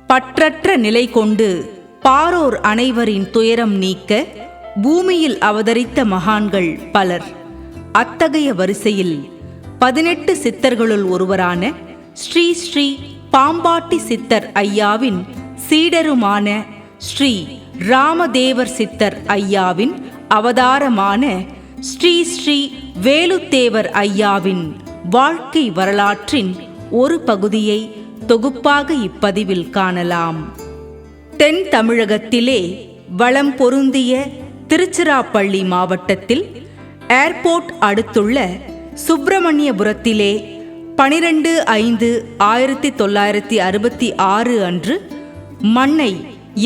பற்றற்ற நிலை கொண்டு பாரோர் அனைவரின் துயரம் நீக்க பூமியில் அவதரித்த மகான்கள் பலர். அத்தகைய வரிசையில் 18 சித்தர்களுள் ஒருவரான ஸ்ரீ ஸ்ரீ பாம்பாட்டி சித்தர் ஐயாவின் சீடருமான ஸ்ரீ ராமதேவர் சித்தர் ஐயாவின் அவதாரமான ஸ்ரீ ஸ்ரீ வேலுத்தேவர் ஐயாவின் வாழ்க்கை வரலாற்றின் ஒரு பகுதியை தொகுப்பாக இப்பதிவில் காணலாம். தென் தமிழகத்திலே வளம் பொருந்திய திருச்சிராப்பள்ளி மாவட்டத்தில் ஏர்போர்ட் அடுத்துள்ள சுப்பிரமணியபுரத்திலே 12/5/1966 அன்று மன்னை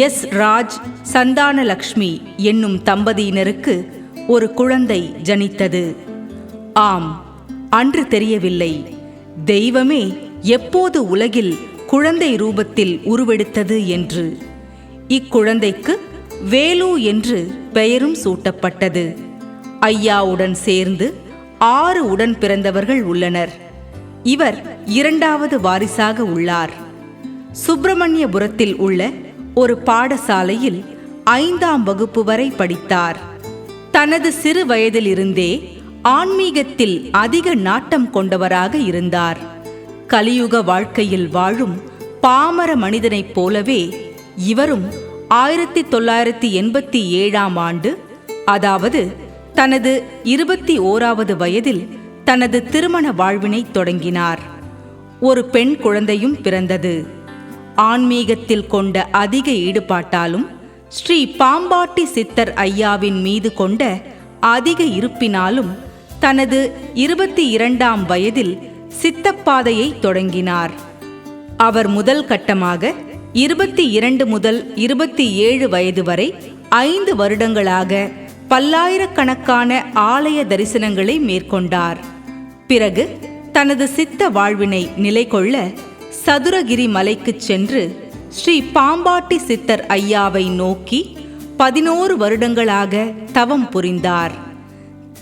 எஸ். ராஜ் சந்தானலக்ஷ்மி என்னும் தம்பதியினருக்கு ஒரு குழந்தை ஜனித்தது. ஆம், அன்று தெரியவில்லை தெய்வமே எப்போது உலகில் குழந்தை ரூபத்தில் உருவெடுத்தது என்று. இக்குழந்தைக்கு வேலு என்று பெயரும் சூட்டப்பட்டது. ஐயாவுடன் சேர்ந்து 6 உடன் பிறந்தவர்கள் உள்ளனர். இவர் 2வது வாரிசாக உள்ளார். சுப்பிரமணியபுரத்தில் உள்ள ஒரு பாடசாலையில் 5ஆம் வகுப்பு வரை படித்தார். தனது சிறு வயதிலிருந்தே ஆன்மீகத்தில் அதிக நாட்டம் கொண்டவராக இருந்தார். கலியுக வாழ்க்கையில் வாழும் பாமர மனிதனைப் போலவே இவரும் 1987ஆம் ஆண்டு, அதாவது தனது 21வது வயதில் தனது திருமண வாழ்வினை தொடங்கினார். ஒரு பெண் குழந்தையும் பிறந்தது. ஆன்மீகத்தில் கொண்ட அதிக ஈடுபாட்டாலும் ஸ்ரீ பாம்பாட்டி சித்தர் ஐயாவின் மீது கொண்ட அதிக இருப்பினாலும் தனது 22ஆம் வயதில் சித்தப்பாதையை தொடங்கினார். அவர் முதல் கட்டமாக 22 முதல் 27 வயது வரை 5 வருடங்களாக பல்லாயிரக்கணக்கான ஆலய தரிசனங்களை மேற்கொண்டார். பிறகு தனது சித்த வாழ்வினை நிலை கொள்ள சதுரகிரி மலைக்குச் சென்று ஸ்ரீ பாம்பாட்டி சித்தர் ஐயாவை நோக்கி 11 வருடங்களாக தவம் புரிந்தார்.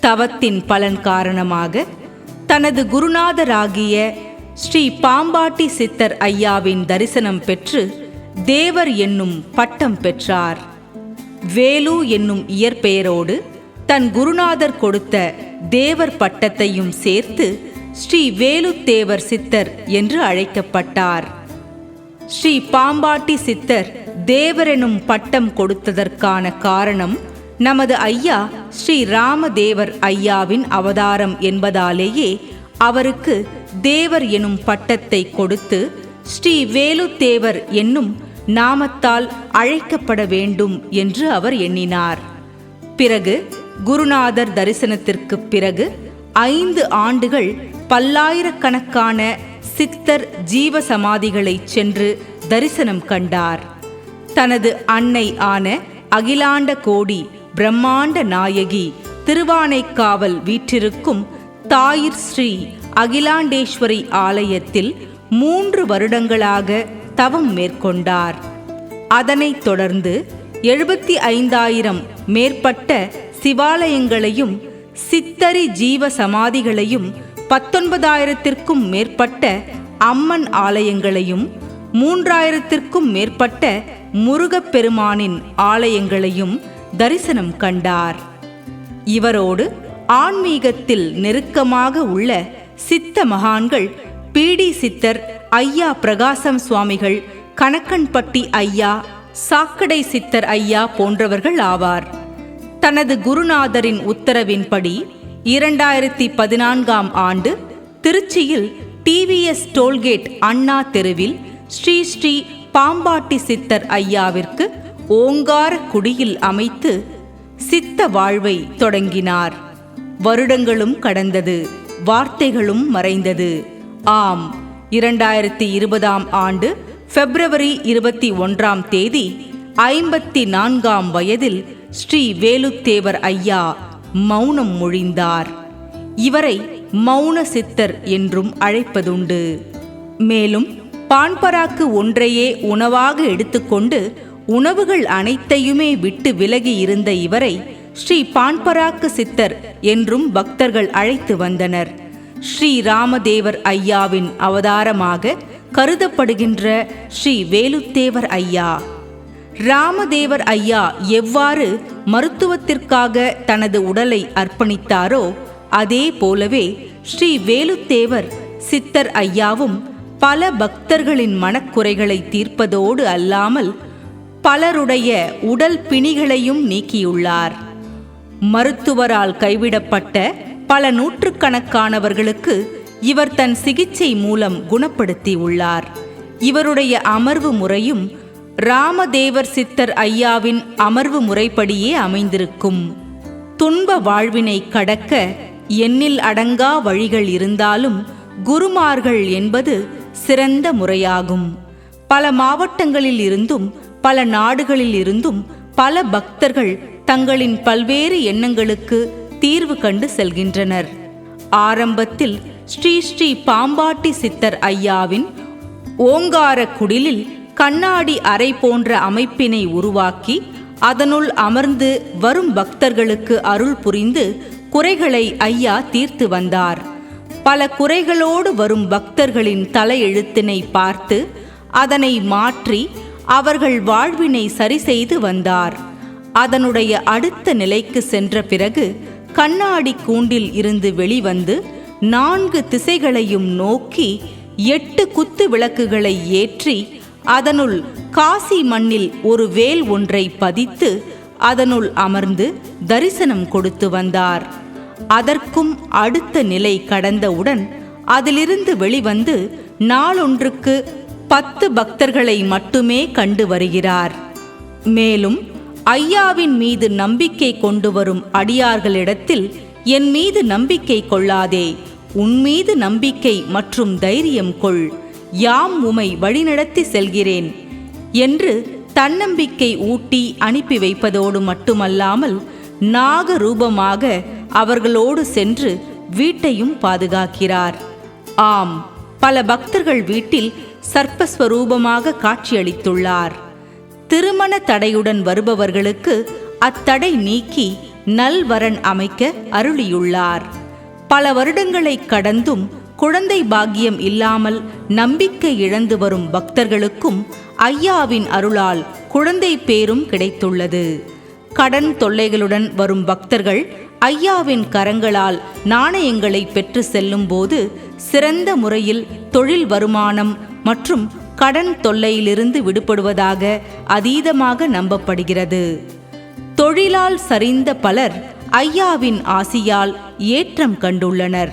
தவத்தின் பலன் காரணமாக தனது குருநாதராகிய ஸ்ரீ பாம்பாட்டி சித்தர் ஐயாவின் தரிசனம் பெற்று தேவர் என்னும் பட்டம் பெற்றார். வேலு என்னும் இயற்பெயரோடு தன் குருநாதர் கொடுத்த தேவர் பட்டத்தையும் சேர்த்து ஸ்ரீ வேலுத்தேவர் சித்தர் என்று அழைக்கப்பட்டார். ஸ்ரீ பாம்பாட்டி சித்தர் தேவரெனும் பட்டம் கொடுத்ததற்கான காரணம் நமது ஐயா ஸ்ரீ ராமதேவர் ஐயாவின் அவதாரம் என்பதாலேயே அவருக்கு தேவர் எனும் பட்டத்தை கொடுத்து ஸ்ரீ வேலுத்தேவர் என்னும் நாமத்தால் அழைக்கப்பட வேண்டும் என்று அவர் எண்ணினார். பிறகு குருநாதர் தரிசனத்திற்கு பிறகு 5 ஆண்டுகள் பல்லாயிரக்கணக்கான சித்தர் ஜீவ சமாதிகளை சென்று தரிசனம் கண்டார். தனது அன்னை ஆன அகிலாண்ட கோடி பிரம்மாண்ட நாயகி திருவானைக்காவல் வீற்றிருக்கும் தாயிற் ஸ்ரீ அகிலாண்டேஸ்வரி ஆலயத்தில் 3 வருடங்களாக தவம் மேற்கொண்டார். அதனைத் தொடர்ந்து 75,000 மேற்பட்ட சிவாலயங்களையும் சித்தரி ஜீவ சமாதிகளையும் 19,000த்திற்கும் மேற்பட்ட அம்மன் ஆலயங்களையும் 3,000த்திற்கும் மேற்பட்ட முருகப்பெருமானின் ஆலயங்களையும் தரிசனம் கண்டார். இவரோடு ஆன்மீகத்தில் நெருக்கமாக உள்ள சித்த மகான்கள் பீடி சித்தர், ஐயா பிரகாசம் சுவாமிகள், கணக்கன்பட்டி ஐயா, சாக்கடை சித்தர் ஐயா போன்றவர்கள் ஆவார். தனது குருநாதரின் உத்தரவின்படி 2014ஆம் ஆண்டு திருச்சியில் டிவிஎஸ் டோல்கேட் அண்ணா தெருவில் ஸ்ரீ ஸ்ரீ பாம்பாட்டி சித்தர் ஐயாவிற்கு ஓங்கார குடியில் அமைத்து சித்த வாழ்வை தொடங்கினார். வருடங்களும் கடந்தது, வார்த்தைகளும் மறைந்தது. ஆம், 2020ஆம் ஆண்டு பிப்ரவரி 21ஆம் தேதி 54ஆம் வயதில் ஸ்ரீ வேலுத்தேவர் ஐயா மௌனம் மொழிந்தார். இவரை மௌன சித்தர் என்றும் அழைப்பதுண்டு. மேலும் பான்பராக்கு ஒன்றையே உணவாக எடுத்துக்கொண்டு உணவுகள் அனைத்தையுமே விட்டு விலகி இருந்த இவரை ஸ்ரீ பான்பராக்கு சித்தர் என்றும் பக்தர்கள் அழைத்து வந்தனர். ஸ்ரீ ராமதேவர் ஐயாவின் அவதாரமாக கருதப்படுகின்ற ஸ்ரீ வேலுத்தேவர் ஐயா. ராமதேவர் ஐயா எவ்வாறு மருத்துவத்திற்காக தனது உடலை அர்ப்பணித்தாரோ அதே போலவே ஸ்ரீ வேலுத்தேவர் சித்தர் ஐயாவும் பல பக்தர்களின் மனக்குறைகளை தீர்ப்பதோடு அல்லாமல் பலருடைய உடல் பிணிகளையும் நீக்கியுள்ளார். மருத்துவரால் கைவிடப்பட்ட பல நூற்றுக்கணக்கானவர்களுக்கு இவர் தன் சிகிச்சை மூலம் குணப்படுத்தி உள்ளார். இவருடைய அமர்வு முறையும் ராமதேவர் சித்தர் ஐயாவின் அமர்வு முறைப்படியே அமைந்திருக்கும். துன்ப வாழ்வினை கடக்க எண்ணில் அடங்கா வழிகள் இருந்தாலும் குருமார்கள் என்பது சிறந்த முறையாகும். பல மாவட்டங்களில் இருந்தும் பல நாடுகளில் இருந்தும் பல பக்தர்கள் தங்களின் பல்வேறு எண்ணங்களுக்கு தீர்வு கண்டு செல்கின்றனர். ஆரம்பத்தில் ஸ்ரீ ஸ்ரீ பாம்பாட்டி சித்தர் ஐயாவின் ஓங்கார குடிலில் கண்ணாடி அறை போன்ற அமைப்பினை உருவாக்கி அதனுள் அமர்ந்து வரும் பக்தர்களுக்கு அருள் புரிந்து குறைகளை ஐயா தீர்த்து வந்தார். பல குறைகளோடு வரும் பக்தர்களின் தலையெழுத்தினை பார்த்து அதனை மாற்றி அவர்கள் வாழ்வினை சரி செய்து வந்தார். அதனுடைய அடுத்த நிலைக்கு சென்ற பிறகு கண்ணாடி கூண்டில் இருந்து வெளிவந்து 4 திசைகளையும் நோக்கி 8 குத்து விளக்குகளை ஏற்றி அதனுள் காசி மண்ணில் ஒரு வேல் ஒன்றை பதித்து அதனுள் அமர்ந்து தரிசனம் கொடுத்து வந்தார். அதற்கும் அடுத்த நிலை கடந்தவுடன் அதிலிருந்து வெளிவந்து நாளொன்றுக்கு 10 பக்தர்களை மட்டுமே கண்டு வருகிறார். மேலும் ஐயாவின் மீது நம்பிக்கை கொண்டு வரும் அடியார்களிடத்தில் என் மீது நம்பிக்கை கொள்ளாதே, உன் மீது நம்பிக்கை மற்றும் தைரியம் கொள், யாம் உமை வழிநடத்தி செல்கிறேன் என்று தன்னம்பிக்கை ஊட்டி அனுப்பி வைப்பதோடு மட்டுமல்லாமல் நாக ரூபமாக அவர்களோடு சென்று வீட்டையும் பாதுகாக்கிறார். ஆம், பல பக்தர்கள் வீட்டில் சர்ப்பஸ்வரூபமாக காட்சியளித்துள்ளார். திருமண தடையுடன் வருபவர்களுக்கு அத்தடை நீக்கி நல்வரன் அமைக்க அருளியுள்ளார். பல வருடங்களை கடந்தும் குழந்தை பாக்கியம் இல்லாமல் நம்பிக்கை இழந்து வரும் பக்தர்களுக்கும் ஐயாவின் அருளால் குழந்தை பேரும் கிடைத்துள்ளது. கடன் தொல்லைகளுடன் வரும் பக்தர்கள் ஐயாவின் கரங்களால் நாணயங்களை பெற்று செல்லும் போது சிறந்த முறையில் தொழில் வருமானம் மற்றும் கடன் தொல்லையிலிருந்து விடுபடுவதாக அதீதமாக நம்பப்படுகிறது. தொழிலால் சரிந்த பலர் ஐயாவின் ஆசியால் ஏற்றம் கண்டுள்ளனர்.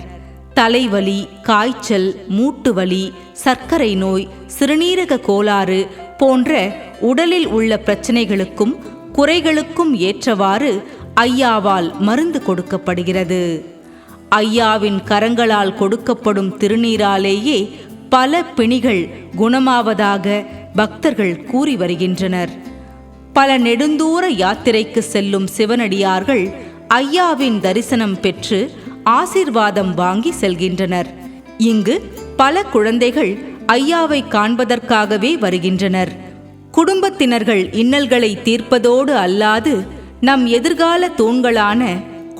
தலைவலி, காய்ச்சல், மூட்டுவலி, சர்க்கரை நோய், சிறுநீரக கோளாறு போன்ற உடலில் உள்ள பிரச்சனைகளுக்கும் குறைகளுக்கும் ஏற்றவாறு ஐயாவால் மருந்து கொடுக்கப்படுகிறது. ஐயாவின் கரங்களால் கொடுக்கப்படும் திருநீராலேயே பல பிணிகள் குணமாவதாக பக்தர்கள் கூறி வருகின்றனர். பல நெடுந்தூர யாத்திரைக்கு செல்லும் சிவனடியார்கள் ஐயாவின் தரிசனம் பெற்று ஆசீர்வாதம் வாங்கி செல்கின்றனர். இங்கு பல குழந்தைகள் ஐயாவை காண்பதற்காகவே வருகின்றனர். குடும்பத்தினர்கள் இன்னல்களை தீர்ப்பதோடு அல்லாது நம் எதிர்கால தூண்களான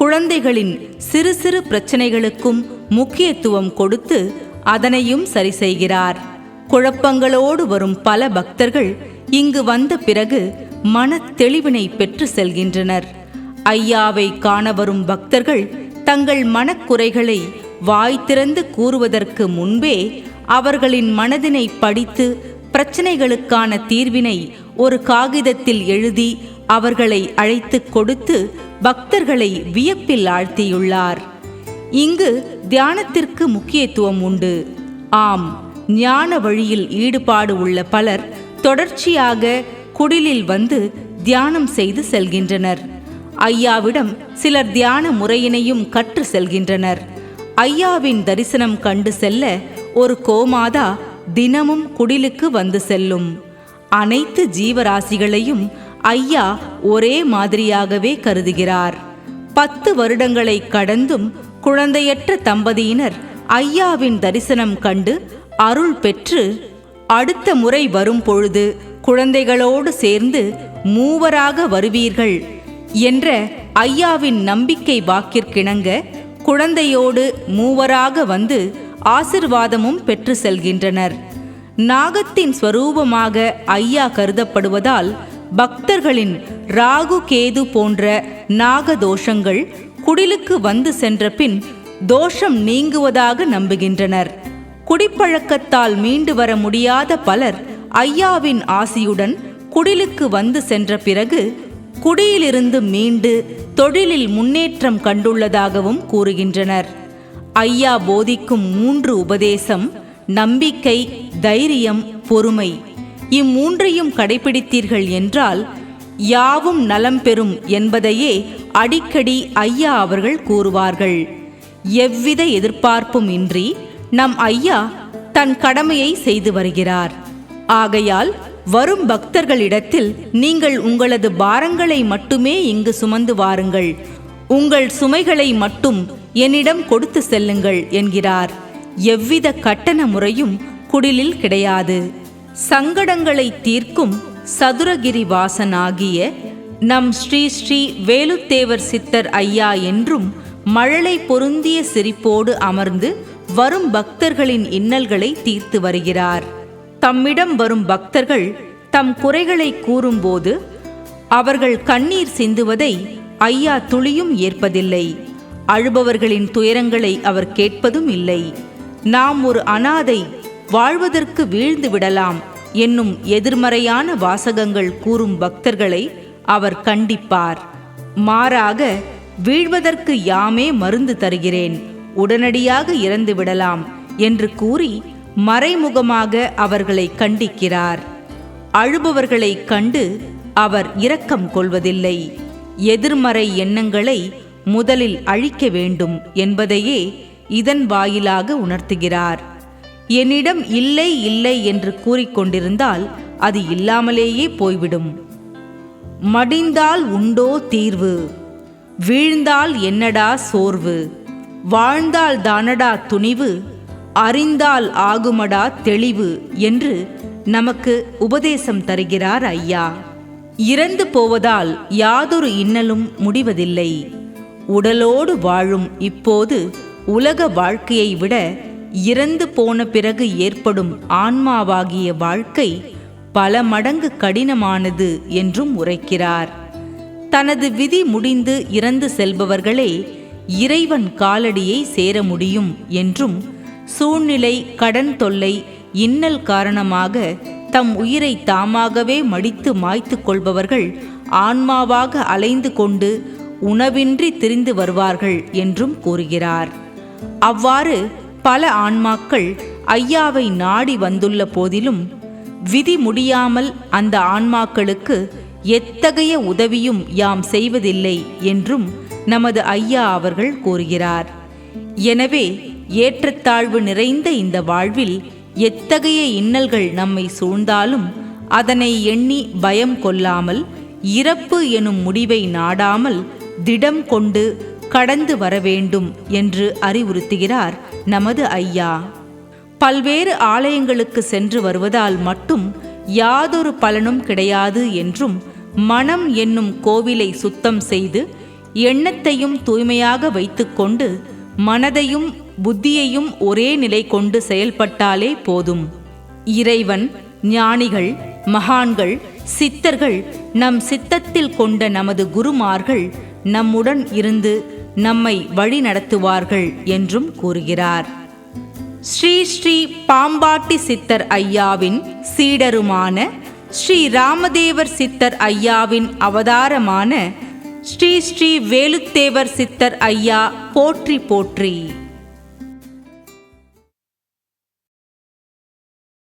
குழந்தைகளின் சிறு சிறு பிரச்சனைகளுக்கும் முக்கியத்துவம் கொடுத்து அதனையும் சரி செய்கிறார். குழப்பங்களோடு வரும் பல பக்தர்கள் இங்கு வந்த பிறகு மன தெளிவினை பெற்று செல்கின்றனர். ஐயாவை காண வரும் பக்தர்கள் தங்கள் மனக்குறைகளை வாய் திறந்து கூறுவதற்கு முன்பே அவர்களின் மனதினை படித்து பிரச்சனைகளுக்கான தீர்வினை ஒரு காகிதத்தில் எழுதி அவர்களை அழைத்து கொடுத்து பக்தர்களை வியப்பில் ஆழ்த்தியுள்ளார். இங்கு தியானத்திற்கு முக்கியத்துவம் உண்டு. ஆம், ஞான வழியில் ஈடுபாடு உள்ள பலர் தொடர்ச்சியாக குடிலில் வந்து தியானம் செய்து செல்கின்றனர். ஐயாவிடம் சிலர் தியான முறையினையும் கற்று செல்கின்றனர். ஐயாவின் தரிசனம் கண்டு செல்ல ஒரு கோமாதா தினமும் குடிலுக்கு வந்து செல்லும். அனைத்து ஜீவராசிகளையும் ஐயா ஒரே மாதிரியாகவே கருதுகிறார். 10 வருடங்களை கடந்தும் குழந்தையற்ற தம்பதியினர் ஐயாவின் தரிசனம் கண்டு அருள் பெற்று அடுத்த முறை வரும் பொழுது குழந்தைகளோடு சேர்ந்து 3 வருவீர்கள் என்ற ஐயாவின் நம்பிக்கை வாக்கிற்கிணங்க குழந்தையோடு 3 வந்து ஆசிர்வாதமும் பெற்று செல்கின்றனர். நாகத்தின் ஸ்வரூபமாக ஐயா கருதப்படுவதால் பக்தர்களின் ராகு கேது போன்ற நாகதோஷங்கள் குடிலுக்கு வந்து சென்ற பின் தோஷம் நீங்குவதாக நம்புகின்றனர். குடிப்பழக்கத்தால் மீண்டு வர முடியாத பலர் ஐயாவின் ஆசியுடன் குடிலுக்கு வந்து சென்ற பிறகு குடியிலிருந்து மீண்டு தொழிலில் முன்னேற்றம் கண்டுள்ளதாகவும் கூறுகின்றனர். ஐயா போதிக்கும் 3 உபதேசம் நம்பிக்கை, தைரியம், பொறுமை. இம்மூன்றையும் கடைபிடித்தீர்கள் என்றால் யாவும் நலம் பெறும் என்பதையே அடிக்கடி ஐயா அவர்கள் கூறுவார்கள். எவ்வித எதிர்பார்ப்பும் இன்றி நம் ஐயா தன் கடமையை செய்து வருகிறார். ஆகையால் வரும் பக்தர்களிடத்தில் நீங்கள் உங்களது பாரங்களை மட்டுமே இங்கு சுமந்து வாருங்கள், உங்கள் சுமைகளை மட்டும் என்னிடம் கொடுத்து செல்லுங்கள் என்கிறார். எவ்வித கட்டண முறையும் குடிலில் கிடையாது. சங்கடங்களை தீர்க்கும் சதுரகிரி வாசனாகிய நம் ஸ்ரீ ஸ்ரீ வேலுத்தேவர் சித்தர் ஐயா என்றும் மழலை பொருந்திய சிரிப்போடு அமர்ந்து வரும் பக்தர்களின் இன்னல்களை தீர்த்து வருகிறார். தம்மிடம் வரும் பக்தர்கள் தம் குறைகளை கூறும்போது அவர்கள் கண்ணீர் சிந்துவதை ஐயா துளியும் ஏற்பதில்லை. அழுபவர்களின் துயரங்களை அவர் கேட்பதும் இல்லை. நாம் ஒரு அனாதை, வாழ்வதற்கு வீழ்ந்து விடலாம் என்னும் எதிர்மறையான வாசகங்கள் கூறும் பக்தர்களை அவர் கண்டிப்பார். மாறாக, வீழ்வதற்கு யாமே மருந்து தருகிறேன், உடனடியாக இறந்து விடலாம் என்று கூறி மறைமுகமாக அவர்களை கண்டிக்கிறார். அழுபவர்களை கண்டு அவர் இரக்கம் கொள்வதில்லை. எதிர்மறை எண்ணங்களை முதலில் அழிக்க வேண்டும் என்பதையே இதன் வாயிலாக உணர்த்துகிறார். என்னிடம் இல்லை இல்லை என்று கூறிக்கொண்டிருந்தால் அது இல்லாமலேயே போய்விடும். மடிந்தால் உண்டோ தீர்வு, வீழ்ந்தால் என்னடா சோர்வு, வாழ்ந்தால் தானடா துணிவு, அறிந்தால் ஆகுமடா தெளிவு என்று நமக்கு உபதேசம் தருகிறார் ஐயா. இறந்து போவதால் யாதொரு இன்னலும் முடிவதில்லை. உடலோடு வாழும் இப்போது உலக வாழ்க்கையை விட இறந்து போன பிறகு ஏற்படும் ஆன்மாவாகிய வாழ்க்கை பல மடங்கு கடினமானது என்றும் உரைக்கிறார். தனது விதி முடிந்து இறந்து செல்பவர்களே இறைவன் காலடியை சேர முடியும் என்றும், சூழ்நிலை, கடன் தொல்லை, இன்னல் காரணமாக தம் உயிரை தாமாகவே மடித்து மாய்த்து கொள்பவர்கள் ஆன்மாவாக அலைந்து கொண்டு உணவின்றி திரிந்து வருவார்கள் என்றும் கூறுகிறார். அவ்வாறு பல ஆன்மாக்கள் ஐயாவை நாடி வந்துள்ள போதிலும் விதி முடியாமல் அந்த ஆன்மாக்களுக்கு எத்தகைய உதவியும் யாம் செய்வதில்லை என்றும் நமது ஐயா அவர்கள் கூறுகிறார். எனவே ஏற்றத்தாழ்வு நிறைந்த இந்த வாழ்வில் எத்தகைய இன்னல்கள் நம்மை சூழ்ந்தாலும் அதனை எண்ணி பயம் கொள்ளாமல், இறப்பு எனும் முடிவை நாடாமல் திடம் கொண்டு கடந்து வர வேண்டும் என்று அறிவுறுத்துகிறார் நமது ஐயா. பல்வேறு ஆலயங்களுக்கு சென்று வருவதால் மட்டும் யாதொரு பலனும் கிடையாது என்றும், மனம் என்னும் கோவிலை சுத்தம் செய்து எண்ணத்தையும் தூய்மையாக வைத்துக்கொண்டு மனதையும் புத்தியையும் ஒரே நிலை கொண்டு செயல்பட்டாலே போதும். இறைவன், ஞானிகள், மகான்கள், சித்தர்கள், நம் சித்தத்தில் கொண்ட நமது குருமார்கள் நம்முடன் இருந்து நம்மை வழி நடத்துவார்கள் என்றும் கூறுகிறார். ஸ்ரீ ஸ்ரீ பாம்பாட்டி சித்தர் ஐயாவின் சீடருமான ஸ்ரீ ராமதேவர் சித்தர் ஐயாவின் அவதாரமான ஸ்ரீ ஸ்ரீ வேலுத்தேவர் சித்தர் ஐயா போற்றி போற்றி.